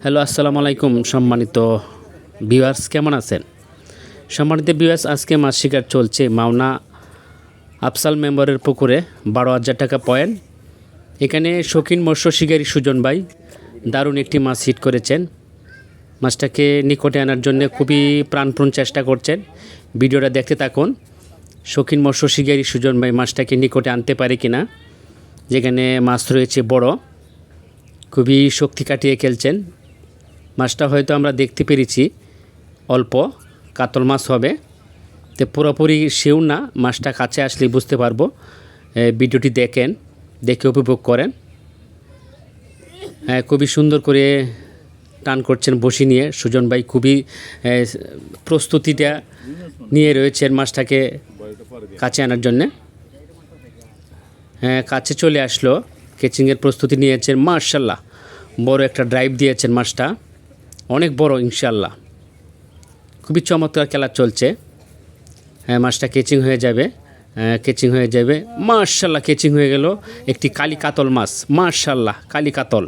Hello, আসসালামু আলাইকুম। সম্মানিত ভিউয়ার্স, কেমন আছেন? সম্মানিত ভিউয়ার্স, আজকে মাছ শিকার চলছে মাওনা আফসাল মেম্বারের পুকুরে। 12,000 টাকা পয়েন্ট। এখানে শৌখিন মৎস্য শিকারী সুজন ভাই দারুণ একটি মাছ হিট করেছেন। মাছটাকে নিকটে আনার জন্য খুবই প্রাণপণ চেষ্টা করছেন। ভিডিওটা দেখতে থাকুন। শৌখিন মৎস্য শিকারী সুজন ভাই মাছটাকে নিকটে আনতে পারে কিনা। যেখানে মাছ রয়েছে বড়, খুবই শক্তি কাটিয়ে খেলছেন। মাছটা হয়তো আমরা দেখতে পেরেছি অল্প কাতল মাছ হবে, তো পুরোপুরি শিওর না। মাছটা কাছে আসলে বুঝতে পারবো। ভিডিওটি দেখে উপভোগ করেন। খুবই সুন্দর করে টান করছেন বসি নিয়ে সুজন ভাই। খুবই প্রস্তুতিটা নিয়ে রয়েছেন মাছটাকে কাছে আনার জন্যে। কাছে চলে আসলো, কেচিংয়ের প্রস্তুতি নিয়েছেন। মাশাআল্লাহ, বড় একটা ড্রাইভ দিয়েছেন মাছটা, অনেক বড় ইনশাআল্লাহ। খুবই চমৎকার খেলা চলছে। মাছটা কেচিং হয়ে যাবে, মাশাআল্লাহ কেচিং হয়ে গেল। একটি কালি কাতল মাছ, মাশাআল্লাহ কালি কাতল।